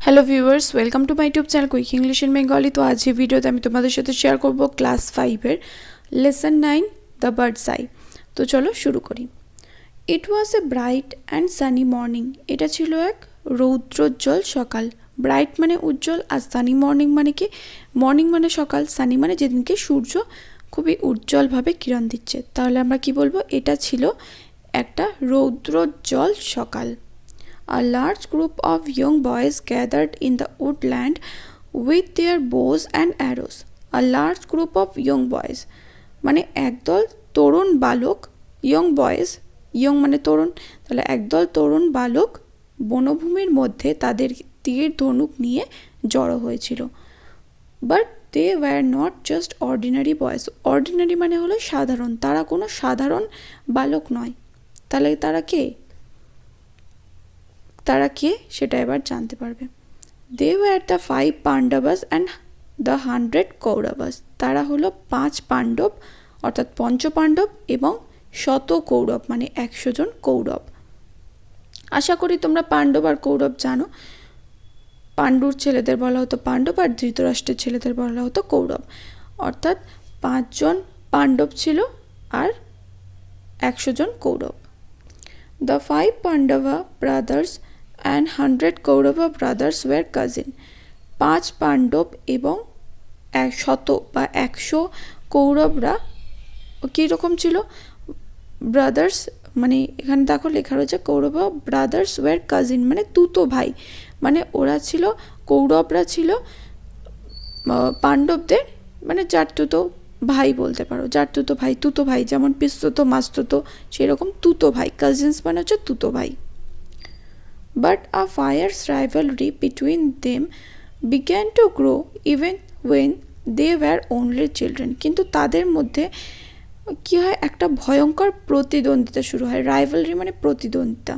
Hello viewers, welcome to my YouTube channel quick English in Bengali. তো আজ এই ভিডিওতে আমি তোমাদের সাথে শেয়ার করব ক্লাস 5-এর লেসন 9 দ্য বার্ডস আই। তো চলো শুরু করি। It was a bright and sunny morning. এটা ছিল এক রৌদ্রোজ্জ্বল সকাল। ব্রাইট মানে উজ্জ্বল, আর সানি মর্নিং মানে কি? মর্নিং মানে সকাল, সানি মানে যেদিনকে সূর্য খুবই উজ্জ্বলভাবে কিরণ দিচ্ছে। তাহলে আমরা কি বলবো? এটা ছিল একটা রৌদ্রোজ্জ্বল সকাল। A large group of young boys gathered in the woodland with their bows and arrows. A large group of young boys মানে একদল তরুণ বালক, young boys, young মানে তরুণ, তাহলে একদল তরুণ বালক বনভূমির মধ্যে তাদের তীর ধনুক নিয়ে জড়ো হয়েছিল। But they were not just ordinary boys. Ordinary মানে হলো সাধারণ, তারা কোনো সাধারণ বালক নয়। তাহলে তারা কে সেটা এবার জানতে পারবে। They were the 5 Pandavas and the 100 Kauravas. তারা হলো 5 পাণ্ডব অর্থাৎ পঞ্চপাণ্ডব এবং 100 কৌরব মানে 100 জন কৌরব। আশা করি তোমরা পাণ্ডব আর কৌরব জানো। পাণ্ডুর ছেলেদের বলা হতো পাণ্ডব আর ধৃতরাষ্ট্রের ছেলেদের বলা হতো কৌরব। অর্থাৎ 5 জন পাণ্ডব ছিল আর 100 জন Kaurava. The 5 Pandava brothers and 100 Kaurava brothers were cousin. 5 Pandava এবং 100 বা 100 কৌরবরা কীরকম ছিল? ব্রাদার্স মানে এখানে দেখো লেখা রয়েছে কৌরবা ব্রাদার্স ওয়ার কাজিন মানে তুতো ভাই, মানে ওরা ছিল, কৌরবরা ছিল পাণ্ডবদের মানে জাতুতো ভাই বলতে পারো, জাতুতো ভাই, তুতো ভাই, যেমন পিস্তুতো মাস্তুতো সেরকম তুতো ভাই। কাজিনস মানে হচ্ছে তুতো ভাই। But a fierce rivalry between them began to grow even when they were only children. কিন্তু তাদের মধ্যে কী হয়? একটা ভয়ঙ্কর প্রতিদ্বন্দ্বিতা শুরু হয়। রাইভালরি মানে প্রতিদ্বন্দ্বিতা।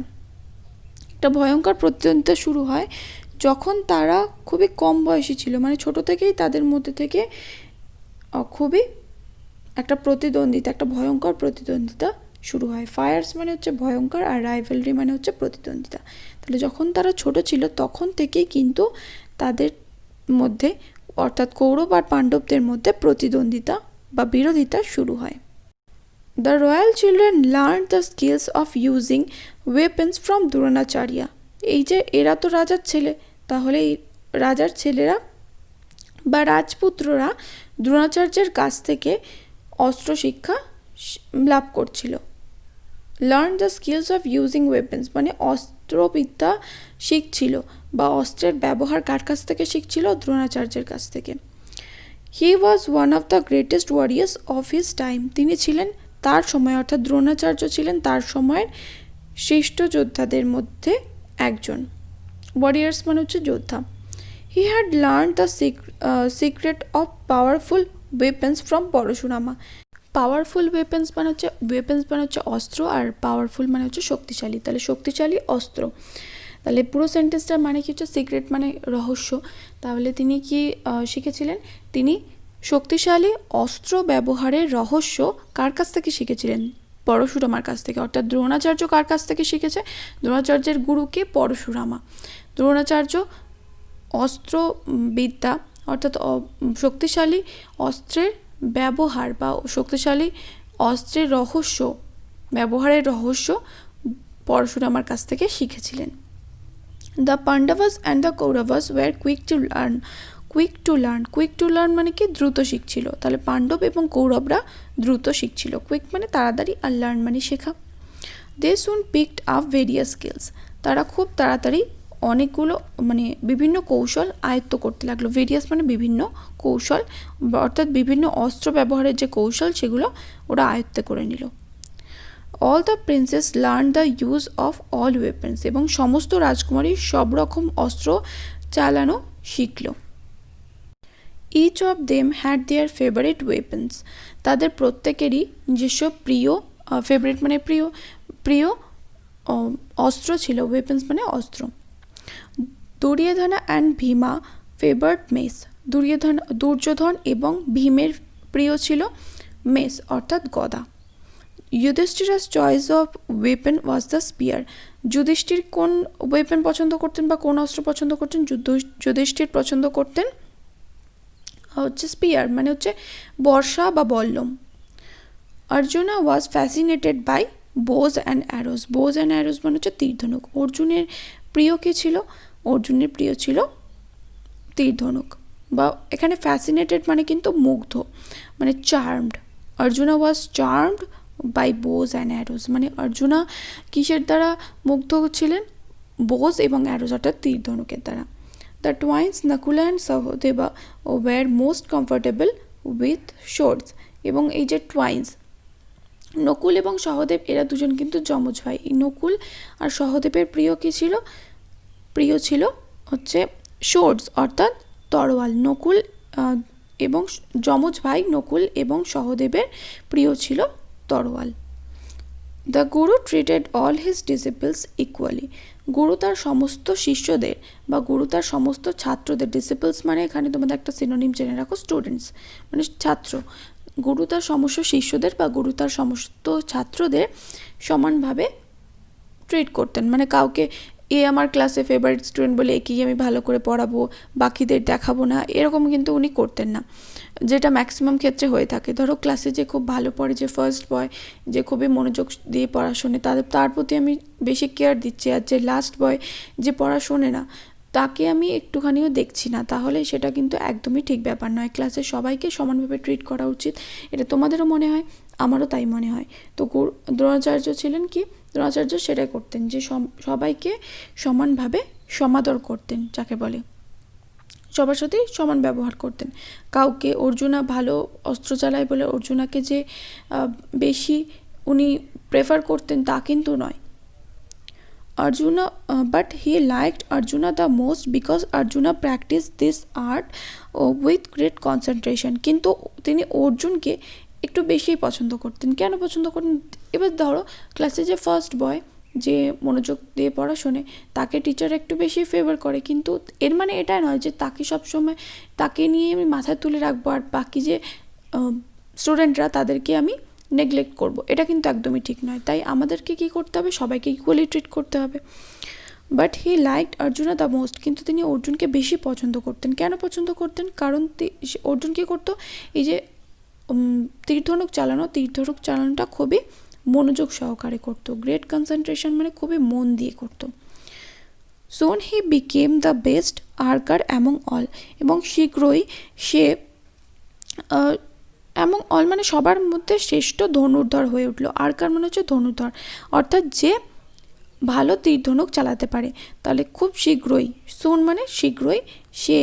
একটা ভয়ঙ্কর প্রতিদ্বন্দ্বিতা শুরু হয় যখন তারা খুবই কম বয়সী ছিল, মানে ছোট থেকেই তাদের মধ্যে থেকে খুবই একটা প্রতিদ্বন্দ্বিতা, একটা ভয়ঙ্কর প্রতিদ্বন্দ্বিতা শুরু হয়। ফায়ার্স মানে হচ্ছে ভয়ঙ্কর আর রাইভালরি মানে হচ্ছে প্রতিদ্বন্দ্বিতা। তাহলে যখন তারা ছোট ছিল তখন থেকেই কিন্তু তাদের মধ্যে অর্থাৎ কৌরব আর পাণ্ডবদের মধ্যে প্রতিদ্বন্দ্বিতা বা বিরোধিতা শুরু হয়। The royal children learn the skills of using weapons from Dronacharya. এই যে এরা তো রাজার ছেলে, তাহলে এই রাজার ছেলেরা বা রাজপুত্ররা দ্রোণাচার্যের কাছ থেকে অস্ত্র শিক্ষা লাভ করছিল। Learn the skills of using weapons মানে অস্ত্রবিদ্যা শিখছিল বা অস্ত্রের ব্যবহার কার কাছ থেকে শিখছিল? দ্রোণাচার্যের কাছ থেকে। He was one of the greatest warriors of his time. তিনি ছিলেন তার সময় অর্থাৎ দ্রোণাচার্য ছিলেন তার সময়ের শ্রেষ্ঠ যোদ্ধাদের মধ্যে একজন। ওয়ারিয়ার্স মানে হচ্ছে যোদ্ধা। He had learned the secret of powerful weapons from Parashurama. Powerful weapons মানে হচ্ছে অস্ত্র, আর পাওয়ারফুল মানে হচ্ছে শক্তিশালী। তাহলে শক্তিশালী অস্ত্র। তাহলে পুরো সেন্টেন্সটার মানে কি হচ্ছে? সিক্রেট মানে রহস্য। তাহলে তিনি কি শিখেছিলেন? তিনি শক্তিশালী অস্ত্র ব্যবহারের রহস্য কার কাছ থেকে শিখেছিলেন? পরশুরামার কাছ থেকে। অর্থাৎ দ্রোণাচার্য কার কাছ থেকে শিখেছে? দ্রোণাচার্যের গুরুকে পরশুরামা। দ্রোণাচার্য অস্ত্রবিদ্যা অর্থাৎ শক্তিশালী অস্ত্রের ব্যবহার বা শক্তিশালী অস্ত্রের রহস্য ব্যবহারের রহস্য পরশুরামার কাছ থেকে শিখেছিলেন। The Pandavas and the Kauravas were quick to learn মানে কি? দ্রুত শিখছিল। তাহলে পাণ্ডব এবং কৌরবরা দ্রুত শিখছিল। কুইক মানে তাড়াতাড়ি আর লার্ন মানে শেখা। দে সুন পিকড আপ ভেরিয়াস স্কিলস। তারা খুব তাড়াতাড়ি অনেকগুলো মানে বিভিন্ন কৌশল আয়ত্ত করতে লাগলো। ভেরিয়াস মানে বিভিন্ন কৌশল অর্থাৎ বিভিন্ন অস্ত্র ব্যবহারের যে কৌশল সেগুলো ওরা আয়ত্তে করে নিল। All the princes learn the use of all weapons. এবং সমস্ত রাজকুমারী সব রকম অস্ত্র চালানো শিখল। Each of them had their favourite weapons. তাদের প্রত্যেকেরই নিজস্ব প্রিয়, ফেভারিট মানে প্রিয় অস্ত্র ছিল। ওয়েপন্স মানে অস্ত্র। Duryodhana and Bhima favoured mace. Duryodhan এবং ভীমের প্রিয় ছিল মেস অর্থাৎ গদা। Yudhishthira's choice of weapon was the spear. Yudhishthir কোন ওয়েপন পছন্দ করতেন বা কোন অস্ত্র পছন্দ করতেন? যুধিষ্ঠির পছন্দ করতেন হচ্ছে স্পিয়ার, মানে হচ্ছে বর্ষা বা বল্লম। Arjuna was fascinated by bows and arrows. Bows and arrows মানে হচ্ছে তীর ধনুক। অর্জুনের প্রিয় কে ছিল? অর্জুনের প্রিয় ছিল তীর ধনুক। বা এখানে ফ্যাসিনেটেড মানে কিন্তু মুগ্ধ, মানে charmed. Arjuna was charmed by bows and arrows, মানে অর্জুনা কিসের দ্বারা মুগ্ধ ছিলেন? বোজ এবং অ্যারোস অর্থাৎ তীর ধনুকের দ্বারা। The twins Nakula and Sahadeva were most comfortable with swords. এবং এই যে টুয়াইন্স, নকুল এবং সহদেব, এরা দুজন কিন্তু যমজ ভাই। এই নকুল আর সহদেবের প্রিয় কী ছিল? প্রিয় ছিল হচ্ছে শোর্টস অর্থাৎ তরোয়াল। নকুল এবং যমজ ভাই নকুল এবং সহদেবের প্রিয় ছিল তরোয়াল। The Guru treated all his ডিসিপলস equally. গুরু তার সমস্ত শিষ্যদের বা গুরু তার সমস্ত ছাত্রদের, ডিসিপলস মানে এখানে তোমাদের একটা সিনোনিম জেনে রাখো, স্টুডেন্টস মানে ছাত্র। গুরু তার সমস্ত শিষ্যদের বা গুরু তার সমস্ত ছাত্রদের সমানভাবে ট্রিট করতেন। মানে কাউকে এ আমার ক্লাসে ফেভারিট স্টুডেন্ট বলে একেই আমি ভালো করে পড়াবো, বাকিদের দেখাবো না, এরকম কিন্তু উনি করতেন না, যেটা ম্যাক্সিমাম ক্ষেত্রে হয়ে থাকে। ধরো ক্লাসে যে খুব ভালো পড়ে, যে ফার্স্ট বয়, যে খুবই মনোযোগ দিয়ে পড়াশোনে, তার প্রতি আমি বেশি কেয়ার দিচ্ছি, আর যে লাস্ট বয় যে পড়াশোনে না তাকে আমি একটুখানিও দেখছি না, তাহলে সেটা কিন্তু একদমই ঠিক ব্যাপার নয়। ক্লাসের সবাইকে সমানভাবে ট্রিট করা উচিত, এটা তোমাদেরও মনে হয়, আমারও তাই মনে হয়। তো দ্রোণাচার্য ছিলেন কি? দ্রোণাচার্য সেটাই করতেন, যে সবাইকে সমানভাবে সমাদর করতেন, যাকে বলে সবার সাথেই সমান ব্যবহার করতেন। কাউকে অর্জুনা ভালো অস্ত্র চালায় বলে অর্জুনাকে যে বেশি উনি প্রেফার করতেন তা কিন্তু নয়। Arjuna, but he liked Arjuna the most because Arjuna practiced this art with great concentration. কিন্তু তিনি অর্জুনকে একটু বেশি পছন্দ করতেন। কেন পছন্দ করতেন? এবার ধরো ক্লাসে যে ফার্স্ট বয়, যে মনোযোগ দিয়ে পড়াশোনে, তাকে টিচার একটু বেশি ফেভার করে, কিন্তু এর মানে এটা নয় যে তাকে সবসময় তাকে নিয়ে আমি মাথায় তুলে রাখবো আর বাকি যে স্টুডেন্টরা তাদেরকে আমি নেগলেক্ট করব, এটা কিন্তু একদমই ঠিক নয়। তাই আমাদেরকে কী করতে হবে? সবাইকে ইকুয়ালি ট্রিট করতে হবে। But he liked Arjuna the most, কিন্তু তিনি অর্জুনকে বেশি পছন্দ করতেন। কেন পছন্দ করতেন? কারণ অর্জুন কী করতো? এই যে তীরধনুক চালানোটা খুবই মনোযোগ সহকারে করতো। গ্রেট কনসেন্ট্রেশন মানে খুবই মন দিয়ে করতো। Soon he became the best archer among all, এবং শীঘ্রই সে এবং অল মানে সবার মধ্যে শ্রেষ্ঠ ধনুর্ধর হয়ে উঠল। আর্কার মানে হচ্ছে ধনুর্ধর, অর্থাৎ যে ভালো তীর ধনুক চালাতে পারে। তাহলে খুব শীঘ্রই, সুন মানে শীঘ্রই, সে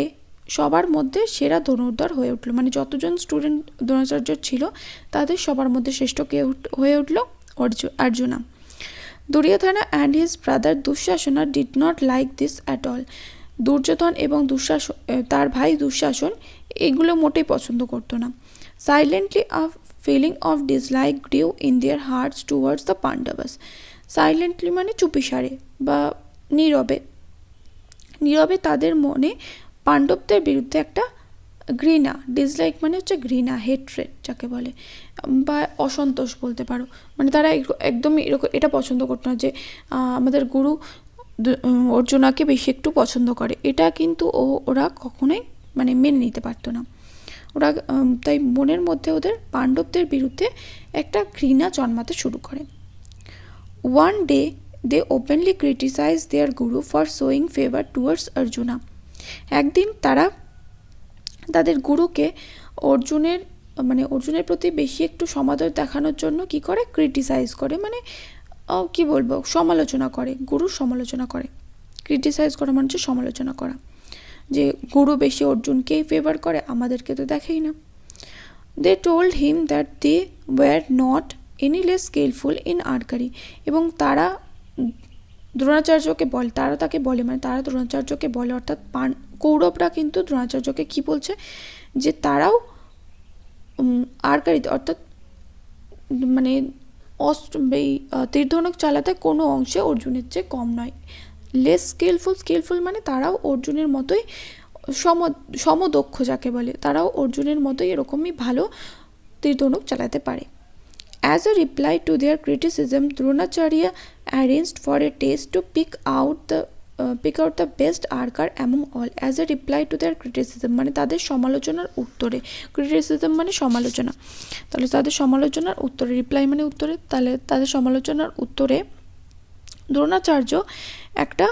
সবার মধ্যে সেরা ধনুর্ধর হয়ে উঠল। মানে যতজন স্টুডেন্ট দ্রোণাচার্য ছিল তাদের সবার মধ্যে শ্রেষ্ঠ কে হয়ে উঠল? Arjuna. Duryodhana and his brother Dushasana did not like this at all. Duryodhan এবং তার ভাই দুঃশাসন এগুলো মোটেই পছন্দ করতো না। Silently a feeling of dislike grew in their hearts towards the Pandavas. Silently মানে চুপিসারে বা নীরবে তাদের মনে পাণ্ডবদের বিরুদ্ধে একটা ঘৃণা, ডিসলাইক মানে হচ্ছে ঘৃণা, হেট্রেড যাকে বলে, বা অসন্তোষ বলতে পারো। মানে তারা একদমই এরকম এটা পছন্দ করতো না যে আমাদের গুরু অর্জুনাকে বেশি একটু পছন্দ করে, এটা কিন্তু ওরা কখনোই মানে মেনে নিতে পারতো না। ওরা তাই মনের মধ্যে ওদের পাণ্ডবদের বিরুদ্ধে একটা ঘৃণা জন্মাতে শুরু করে। One day they openly criticise their guru for showing favour towards Arjuna. একদিন তারা তাদের গুরুকে অর্জুনের প্রতি বেশি একটু সমাদর দেখানোর জন্য কি করে? ক্রিটিসাইজ করে, মানে কি বলবো, সমালোচনা করে, গুরুর সমালোচনা করে। ক্রিটিসাইজ করা মানে হচ্ছে সমালোচনা করা, যে গুরু বেশি অর্জুনকেই ফেভার করে, আমাদেরকে তো দেখেই না। They told him that they were not any less skilful in archery, এবং তারা তাকে বলে মানে তারা দ্রোণাচার্যকে বলে, অর্থাৎ কৌরবরা কিন্তু দ্রোণাচার্যকে কি বলছে? যে তারাও আর্কারিতে অর্থাৎ মানে তীরধনুক চালাতে কোনো অংশে অর্জুনের চেয়ে কম নয়। লেস স্কিলফুল মানে তারাও অর্জুনের মতোই সমদক্ষ যাকে বলে, তারাও অর্জুনের মতোই এরকমই ভালো তীরধনুক চালাতে পারে। As a reply to their criticism, Dronacharya arranged for a test to pick out the best archer among all. As a reply to their criticism মানে তাদের সমালোচনার উত্তরে, criticism মানে সমালোচনা, তাহলে তাদের সমালোচনার উত্তরে, রিপ্লাই মানে উত্তরে, তাহলে তাদের সমালোচনার উত্তরে দ্রোণাচার্য একটা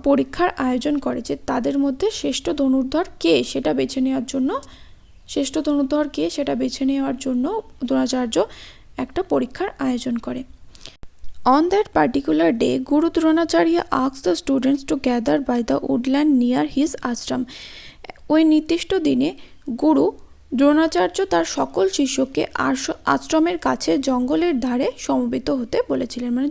পরীক্ষার আয়োজন করে যে তাদের মধ্যে শ্রেষ্ঠ ধনুর্ধর কে সেটা বেছে নেওয়ার জন্য দ্রোণাচার্য একটা পরীক্ষার আয়োজন করে। On that particular day, Guru Dronacharya asked the students to gather by the woodland near his ashram. ওই নির্দিষ্ট দিনে গুরু দ্রোণাচার্য তার সকল শিষ্যকে আশ্রমের কাছে জঙ্গলের ধারে সমবেত হতে বলেছিলেন, মানে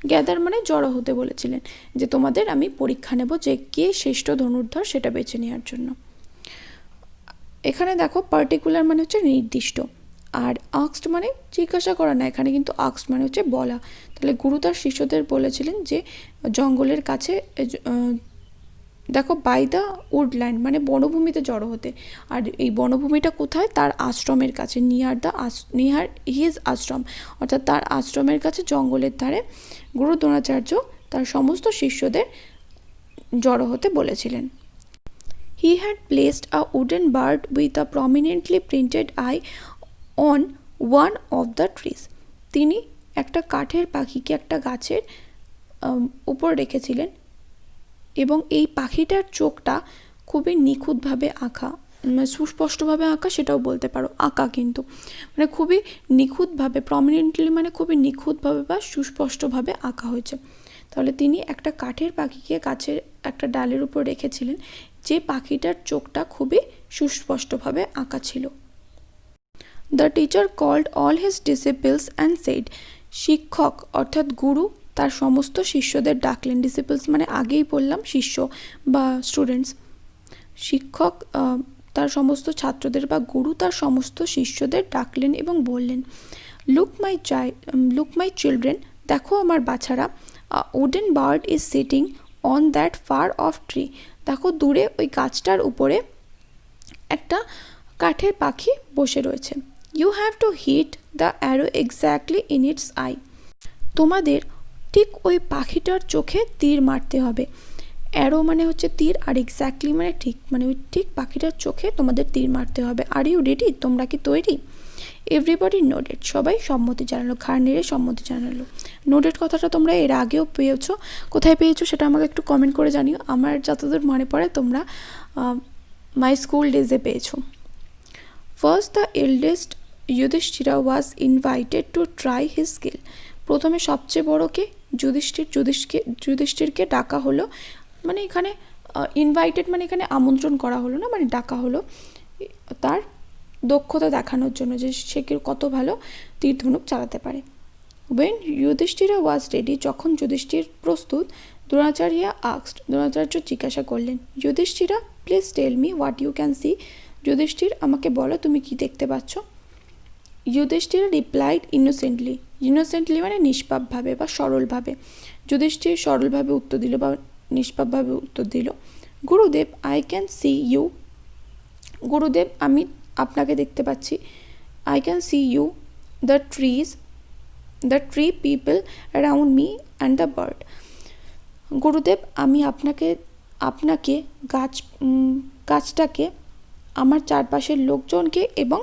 গ্যাদার মানে জড়ো হতে বলেছিলেন, যে তোমাদের আমি পরীক্ষা নেব যে কে শ্রেষ্ঠ ধনুর্ধর সেটা বেছে নেওয়ার জন্য। এখানে দেখো পার্টিকুলার মানে হচ্ছে নির্দিষ্ট, আর আক্সড মানে জিজ্ঞাসা করা না, এখানে কিন্তু আক্সড মানে হচ্ছে বলা। তাহলে গুরু তার শিষ্যদের বলেছিলেন যে জঙ্গলের কাছে দেখো বাই দ্য উডল্যান্ড মানে বনভূমিতে জড়ো হতে, আর এই বনভূমিটা কোথায়, তার আশ্রমের কাছে, নিয়ার হিজ আশ্রম, অর্থাৎ তার আশ্রমের কাছে জঙ্গলের ধারে গুরু দ্রোণাচার্য তার সমস্ত শিষ্যদের জড়ো হতে বলেছিলেন। He had placed a wooden bird with a prominently printed eye on one of the trees. তিনি একটা কাঠের পাখিকে একটা গাছের উপর রেখেছিলেন এবং এই পাখিটার চোখটা খুবই নিখুঁতভাবে আঁকা, সুস্পষ্টভাবে আঁকা সেটাও বলতে পারো, আঁকা কিন্তু মানে খুবই নিখুঁতভাবে, প্রমিনেন্টলি মানে খুবই নিখুঁতভাবে বা সুস্পষ্টভাবে আঁকা হয়েছে। তাহলে তিনি একটা কাঠের পাখিকে গাছের একটা ডালের উপর রেখেছিলেন যে পাখিটার চোখটা খুবই সুস্পষ্টভাবে আঁকা ছিল। The teacher called all his disciples and said, শিক্ষক অর্থাৎ গুরু তার সমস্ত শিষ্যদের ডাকলেন। ডিসিপলস মানে আগেই বললাম শিষ্য বা স্টুডেন্টস। শিক্ষক তার সমস্ত ছাত্রদের বা গুরু তার সমস্ত শিষ্যদের ডাকলেন এবং বললেন, লুক মাই চিলড্রেন, দেখো আমার বাচ্চারা, wooden bird is sitting on that far of tree, দেখো দূরে ওই গাছটার উপরে একটা কাঠের পাখি বসে রয়েছে। You have to hit the arrow exactly in its eye, তোমাদের ঠিক ওই পাখিটার চোখে তীর মারতে হবে। অ্যারো মানে হচ্ছে তীর, আর এক্স্যাক্টলি মানে ঠিক, মানে ওই ঠিক পাখিটার চোখে তোমাদের তীর মারতে হবে। আর ইউ রেডি, তোমরা কি তৈরি? এভরিবডি নোডেড, সবাই সম্মতি জানালো, ঘাড় নেড়ে সম্মতি জানালো। নোডেড কথাটা তোমরা এর আগেও পেয়েছো, কোথায় পেয়েছো সেটা আমাকে একটু কমেন্ট করে জানিও। আমার যতদূর মনে পড়ে তোমরা মাই স্কুল ডেজে পেয়েছো। First the eldest Yudhishthira was invited to try his skill, প্রথমে সবচেয়ে বড়কে যুধিষ্ঠিরকে ডাকা হলো, মানে এখানে ইনভাইটেড মানে এখানে আমন্ত্রণ করা হলো না, মানে ডাকা হলো তার দক্ষতা দেখানোর জন্য যে সে কত ভালো তীর ধনুক চালাতে পারে। ওয়েন যুধিষ্ঠিরা ওয়াজ রেডি, যখন যুধিষ্ঠির প্রস্তুত, দ্রোণাচার্য জিজ্ঞাসা করলেন, Yudhishthira please tell me what you can see, Yudhishthira আমাকে বলো তুমি কি দেখতে পাচ্ছ। যুধিষ্ঠির রিপ্লাইড ইনোসেন্টলি মানে নিষ্পাপভাবে বা সরলভাবে। যুধিষ্ঠির সরলভাবে উত্তর দিল বা নিষ্পাপভাবে উত্তর দিল, Gurudev I can see you, গুরুদেব আমি আপনাকে দেখতে পাচ্ছি। I can see you, the tree people around me and the bird, Gurudev আমি আপনাকে গাছটাকে, আমার চারপাশের লোকজনকে এবং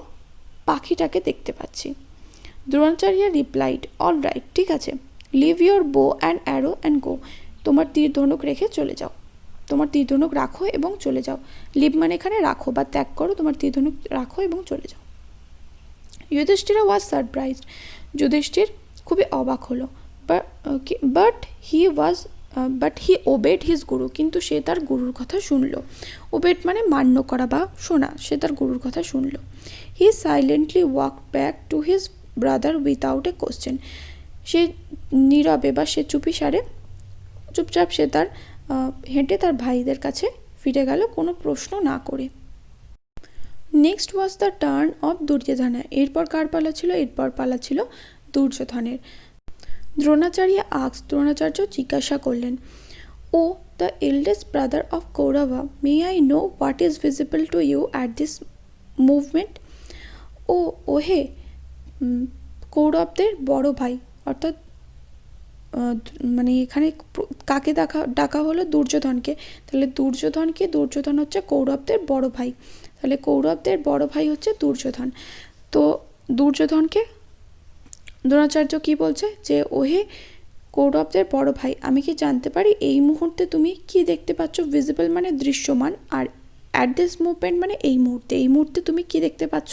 পাখিটাকে দেখতে পাচ্ছি। দ্রোণাচার্য রিপ্লাইড, অল রাইট, ঠিক আছে, leave your bow and arrow and go, তোমার তীর ধনুক রেখে চলে যাও, তোমার তীর ধনুক রাখো এবং চলে যাও। লিভ মানে এখানে রাখো বা ত্যাগ করো, তোমার তীর ধনুক রাখো এবং চলে যাও। যুধিষ্ঠিরা ওয়াজ সারপ্রাইজড, যুধিষ্ঠির খুবই অবাক হলো, বাট হি ওবেড হিজ গুরু, কিন্তু সে তার গুরুর কথা শুনল। ওবেড মানে মান্য করা বা শোনা, সে তার গুরুর কথা শুনল। He silently walk back to his brother without a question, সে নীরবে বা সে চুপচাপ সে তার হেঁটে তার ভাইদের কাছে ফিরে গেল কোনো প্রশ্ন না করে। Next was the turn off Duryodhana, এরপর কার পালা ছিল? এরপর পালা ছিল দুর্যোধনের। দ্রোণাচার্য জিজ্ঞাসা করলেন, O the eldest brother of Kaurava, may I know what is visible to you at this movement, ও হে কৌরবদের বড় ভাই, অর্থাৎ মানে এখানে কাকে ডাকা হলো? দুর্যোধনকে। তাহলে দুর্যোধন হচ্ছে কৌরবদের বড় ভাই, তাহলে কৌরবদের বড় ভাই হচ্ছে দুর্যোধন। তো দুর্যোধনকে দ্রোণাচার্য কি বলছে যে ওহে কৌরবদের বড় ভাই, আমি কি জানতে পারি এই মুহূর্তে তুমি কি দেখতে পাচ্ছ? ভিজিবল মানে দৃশ্যমান, আর অ্যাট দিস মুভমেন্ট মানে এই মুহূর্তে তুমি কি দেখতে পাচ্ছ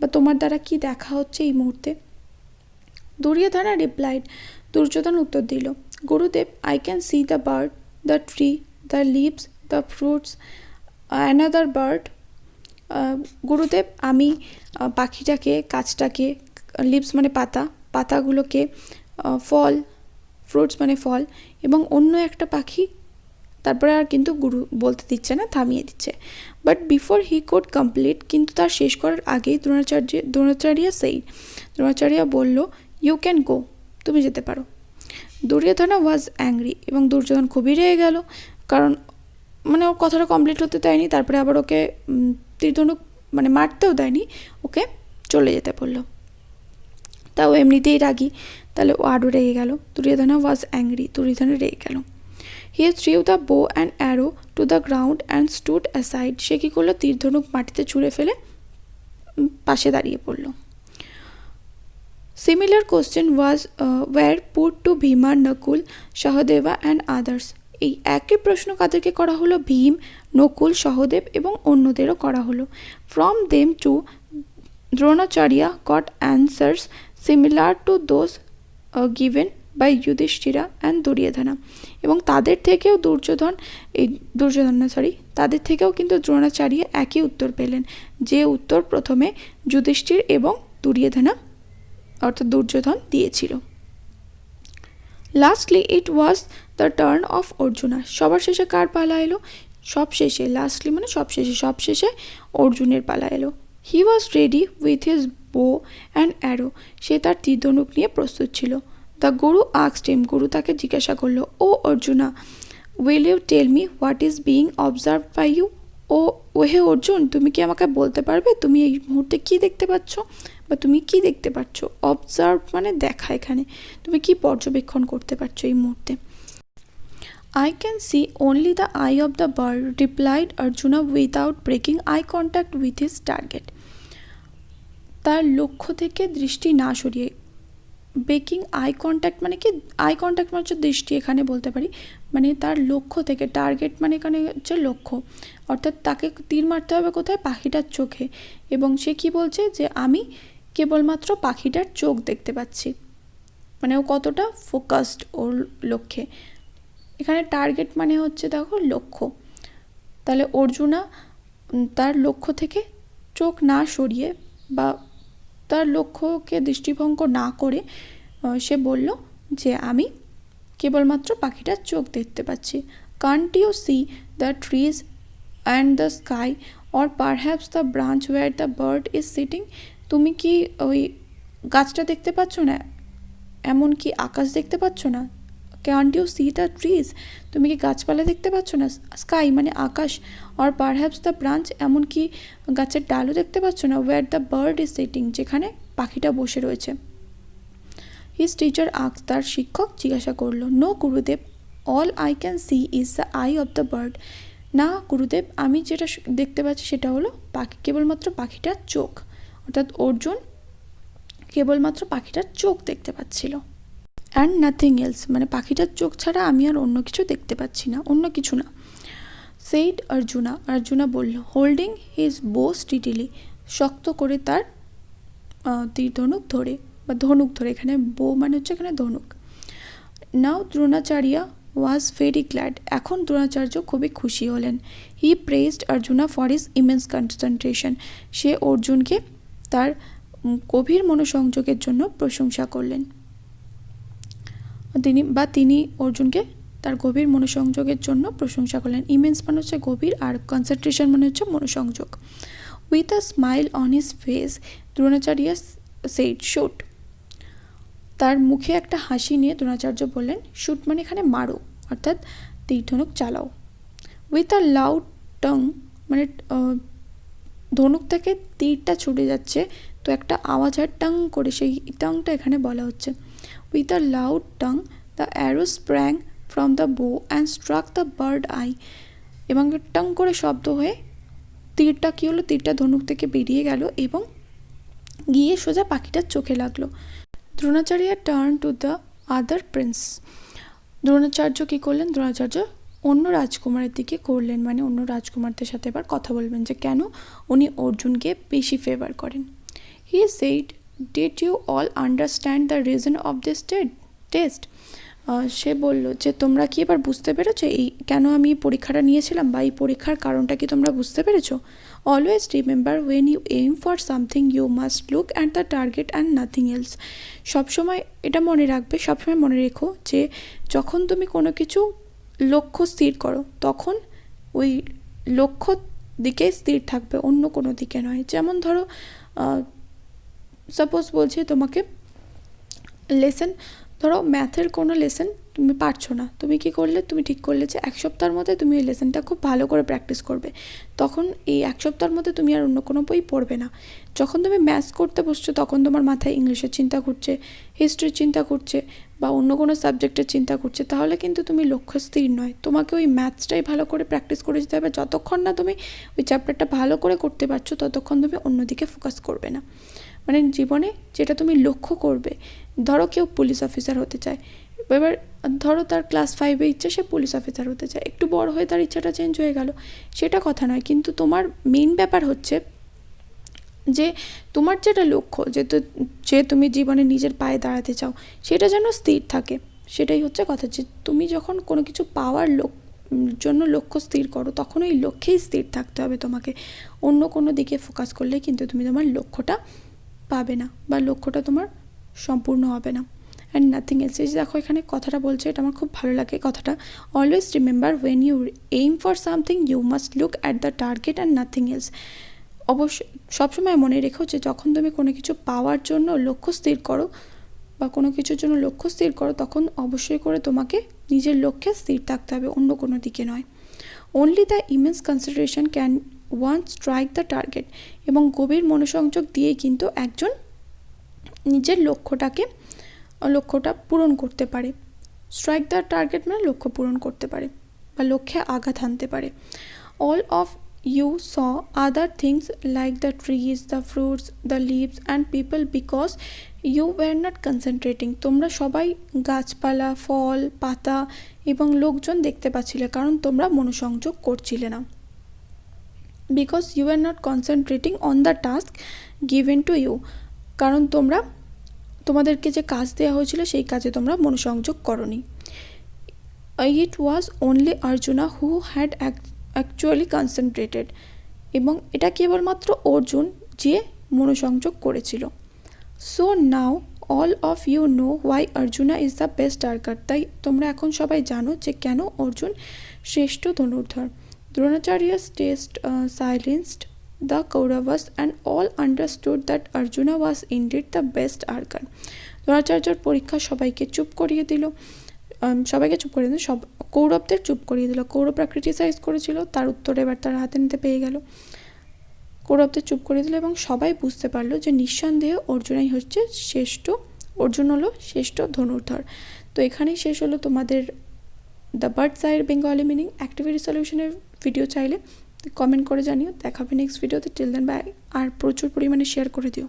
বা তোমার দ্বারা কি দেখা হচ্ছে এই মুহূর্তে? দুর্যোধনা রিপ্লাইড, দুর্যোধন উত্তর দিল, Gurudev, I can see the bird, the tree, the leaves, the fruits, another bird. Gurudev, আমি পাখিটাকে, গাছটাকে, লিভস মানে পাতাগুলোকে, ফল, ফ্রুটস মানে ফল, এবং অন্য একটা পাখি, তারপরে আর কিন্তু গুরু বলতে দিচ্ছে না, থামিয়ে দিচ্ছে। But before he could complete, কিন্তু তার শেষ করার আগেই দ্রোণাচার্য বলল, ইউ ক্যান গো, তুমি যেতে পারো। দুর্যোধনা ওয়াজ অ্যাংরি, এবং দুর্যোধন খুবই রেগে গেল, কারণ মানে ওর কথাটা কমপ্লিট হতে দেয়নি, তারপরে আবার ওকে তীরধনুক মানে মারতেও দেয়নি, ওকে চলে যেতে বললো। তাও এমনিতেই রাগি, তাহলে ও আরও রেগে গেল। দুর্যোধনা ওয়াজ অ্যাংরি, দুর্যোধনা রেগে গেল। He threw the bow and arrow to the ground and stood aside, সে কী করলো? তীরধনুক মাটিতে ছুঁড়ে ফেলে পাশে দাঁড়িয়ে পড়ল। Similar question were put to Bhima, Nakul, Sahadeva and others, এই একই প্রশ্ন কাদেরকে করা হলো? ভীম, নকুল, সহদেব এবং অন্যদেরও করা হলো। From them to Dronacharya got answers similar to those given by Yudhishthira and Duryodhana, এবং তাদের থেকেও তাদের থেকেও কিন্তু দ্রোণাচার্য একই উত্তর পেলেন, যে উত্তর প্রথমে যুধিষ্ঠির এবং দুর্যোধনা অর্থাৎ দুর্যোধন দিয়েছিল। Lastly it was the turn off Arjuna, সবার শেষে কার পালা এলো? লাস্টলি মানে সবশেষে অর্জুনের পালা এলো। He was ready with his bow and arrow, সে তার তীরধনুক নিয়ে প্রস্তুত ছিল। দ্য গুরু আস্কড হিম, গুরু তাকে জিজ্ঞাসা করলো, O Arjuna, will you tell me what is being observe by you? হে অর্জুন, তুমি কি আমাকে বলতে পারবে তুমি এই মুহূর্তে কি দেখতে পাচ্ছ বা তুমি কি দেখতে পাচ্ছ? অবজার্ভ মানে দেখা, এখানে তুমি কি পর্যবেক্ষণ করতে পারছো এই মুহূর্তে? I can see only the eye of the bird, replied Arjuna without breaking eye contact with his target. তার লক্ষ্য থেকে দৃষ্টি না সরিয়ে, ব্রেকিং আই কন্ট্যাক্ট মানে কি? আই কন্ট্যাক্ট মানে হচ্ছে দৃষ্টি, এখানে বলতে পারি মানে তার লক্ষ্য থেকে, টার্গেট মানে এখানে হচ্ছে লক্ষ্য, অর্থাৎ তাকে তীর মারতে হবে কোথায়? পাখিটার চোখে, এবং সে কি বলছে যে আমি কেবলমাত্র পাখিটার চোখ দেখতে পাচ্ছি, মানে ও কতটা ফোকাসড ওর লক্ষ্যে। এখানে টার্গেট মানে হচ্ছে দেখো লক্ষ্য, তাহলে অর্জুনা তার লক্ষ্য থেকে চোখ না সরিয়ে বা তার লক্ষ্যকে দৃষ্টিভঙ্গ না করে সে বলল যে আমি কেবলমাত্র পাখিটার চোখ দেখতে পাচ্ছি। Can't you see the trees and the sky or perhaps the branch where the bird is sitting, তুমি কি ওই গাছটা দেখতে পাচ্ছ না? এমনকি আকাশ দেখতে পাচ্ছ না? Can't you see the trees, তুমি কি গাছপালা দেখতে পাচ্ছ না? স্কাই মানে আকাশ, অর পারহ্যাপস দ্য ব্রাঞ্চ, এমনকি গাছের ডালও দেখতে পাচ্ছ না? Where the bird is sitting, যেখানে পাখিটা বসে রয়েছে। হিজ টিচার আস্কড, তার শিক্ষক জিজ্ঞাসা করলো, নো গুরুদেব, all I can C is the I of the bird, না গুরুদেব, আমি যেটা দেখতে পাচ্ছি সেটা হলো কেবলমাত্র পাখিটার চোখ, অর্থাৎ অর্জুন কেবলমাত্র পাখিটার চোখ দেখতে পাচ্ছিল। অ্যান্ড নাথিং এলস, মানে পাখিটার চোখ ছাড়া আমি আর অন্য কিছু দেখতে পাচ্ছি না, অন্য কিছু না। সেইড অর্জুনা বলল, হোল্ডিং হিজ বো স্টিডিলি, শক্ত করে তার তীরধনুক ধরে বা ধনুক ধরে, এখানে বো মানে হচ্ছে এখানে ধনুক। Now Dronacharya was very glad, এখন দ্রোণাচার্য খুবই খুশি হলেন। He praised Arjuna for his immense concentration, সে অর্জুনকে তার গভীর মনোসংযোগের জন্য প্রশংসা করলেন। তিনি অর্জুনকে তার গভীর মনোসংযোগের জন্য প্রশংসা করলেন। ইমেন্স মানে হচ্ছে গভীর, আর কনসেন্ট্রেশন মানে হচ্ছে মনোসংযোগ। With a smile on his face Dronacharya said shoot, তার মুখে একটা হাসি নিয়ে দ্রোণাচার্য বললেন, শুট মানে এখানে মারো, অর্থাৎ তীরধনুক চালাও। উইথ আ লাউড টং মানে ধনুক থেকে তীরটা ছুটে যাচ্ছে তো একটা আওয়াজ হয় টং করে, সেই টংটা এখানে বলা হচ্ছে। With a loud twang the arrow sprang from the bow and struck the bird eye, এবং টং করে শব্দ হয়ে তীরটা কী হলো, তীরটা ধনুক থেকে বেরিয়ে গেল এবং গিয়ে সোজা পাখিটার চোখে লাগলো। Dronacharya turn to the other prince, Dronacharya কী করলেন, দ্রোণাচার্য অন্য রাজকুমারের দিকে করলেন, মানে অন্য রাজকুমারদের সাথে এবার কথা বলবেন যে কেন উনি অর্জুনকে বেশি ফেভার করেন। He said, did you all understand the reason of this test, সে বলল যে তোমরা কি এবার বুঝতে পেরেছো এই কেন আমি এই পরীক্ষাটা নিয়েছিলাম, বা এই পরীক্ষার কারণটা কি তোমরা বুঝতে পেরেছো? Always remember when you aim for something you must look at the target and nothing else, সবসময় এটা মনে রাখবে, সবসময় মনে রেখো যে যখন তুমি কোনো কিছু লক্ষ্য স্থির করো তখন ওই লক্ষ্য দিকে স্থির থাকবে, অন্য কোনো দিকে নয়। যেমন ধরো সাপোজ বলছি তোমাকে লেসন, ধরো ম্যাথের কোনো লেসন তুমি পারছো না, তুমি কি করলে, তুমি ঠিক করলে যে 1 সপ্তাহের মধ্যে তুমি ওই লেসনটা খুব ভালো করে প্র্যাকটিস করবে, তখন এই 1 সপ্তাহের মধ্যে তুমি আর অন্য কোনো বই পড়বে না। যখন তুমি ম্যাথস করতে বসছো তখন তোমার মাথায় ইংলিশের চিন্তা ঘুরছে, হিস্ট্রির চিন্তা ঘুরছে, বা অন্য কোনো সাবজেক্টের চিন্তা করছে, তাহলে কিন্তু তুমি লক্ষ্য স্থির নয়। তোমাকে ওই ম্যাথসটাই ভালো করে প্র্যাকটিস করে যেতে হবে, যতক্ষণ না তুমি ওই চ্যাপ্টারটা ভালো করে করতে পারছো ততক্ষণ তুমি অন্যদিকে ফোকাস করবে না। মানে জীবনে যেটা তুমি লক্ষ্য করবে, ধরো কেউ পুলিশ অফিসার হতে চায়, এবার ধরো তার ক্লাস 5-এ ইচ্ছা সে পুলিশ অফিসার হতে চায়, একটু বড় হয়ে তার ইচ্ছাটা চেঞ্জ হয়ে গেল, সেটা কথা নয়, কিন্তু তোমার মেইন ব্যাপার হচ্ছে যে তোমার যেটা লক্ষ্য, যে তুমি জীবনে নিজের পায়ে দাঁড়াতে চাও সেটা যেন স্থির থাকে, সেটাই হচ্ছে কথা। যে তুমি যখন কোনো কিছু পাওয়ার জন্য লক্ষ্য স্থির করো তখন ওই লক্ষ্যেই স্থির থাকতে হবে তোমাকে, অন্য কোনো দিকে ফোকাস করলে কিন্তু তুমি তোমার লক্ষ্যটা পাবে না, বা লক্ষ্যটা তোমার সম্পূর্ণ হবে না। অ্যান্ড নাথিং এলস, এই যে দেখো এখানে কথাটা বলছে, এটা আমার খুব ভালো লাগে কথাটা। Always remember when you aim for something you must look at the target and nothing else, অবশ্যই সবসময় মনে রেখো যে যখন তুমি কোনো কিছু পাওয়ার জন্য লক্ষ্য স্থির করো বা কোনো কিছুর জন্য লক্ষ্য স্থির করো তখন অবশ্যই করে তোমাকে নিজের লক্ষ্যে স্থির থাকতে হবে, অন্য কোনো দিকে নয়। Only the immense consideration can one strike the target, এবং গভীর মনোসংযোগ দিয়ে কিন্তু একজন নিজের লক্ষ্যটা পূরণ করতে পারে। স্ট্রাইক দ্য টার্গেট মানে লক্ষ্য পূরণ করতে পারে বা লক্ষ্যে আঘাত হানতে পারে। All of you saw other things like the trees, the fruits, the leaves and people because you were not concentrating, তোমরা সবাই গাছপালা, ফল, পাতা এবং লোকজন দেখতে পাচ্ছিলে কারণ তোমরা মনোসংযোগ করছিলে না। because you were not concentrating on the task given to you, কারণ তোমাদেরকে যে কাজ দেওয়া হয়েছিল সেই কাজে তোমরা মনোসংযোগ করনি। It was only Arjuna who had actually concentrated, এবং এটা কেবলমাত্র অর্জুন যে মনোসংযোগ করেছিল। So now all of you know why Arjuna is the best archer, তাই তোমরা এখন সবাই জানো যে কেন অর্জুন শ্রেষ্ঠ ধনুর্ধর। Dronacharya's test silenced the Kauravas and all understood that Arjuna was indeed the best archer. দ্রোণাচার্যর পরীক্ষা সবাইকে চুপ করিয়ে দিল, সব কৌরবদের চুপ করিয়ে দিল। কৌরবরা ক্রিটিসাইজ করেছিল, তার উত্তর এবার তার হাতে নিতে পেয়ে গেল। কৌরবদের চুপ করিয়ে দিল এবং সবাই বুঝতে পারলো যে নিঃসন্দেহে অর্জুন হলো শ্রেষ্ঠ ধনুর্ধর। তো এখানেই শেষ হলো তোমাদের the bird's eye Bengali meaning activity সলিউশনের ভিডিও। চাইলে কমেন্ট করে জানিও, দেখাবে নেক্সট ভিডিওতে। টিল দেন বাই, আর প্রচুর পরিমাণে শেয়ার করে দিও।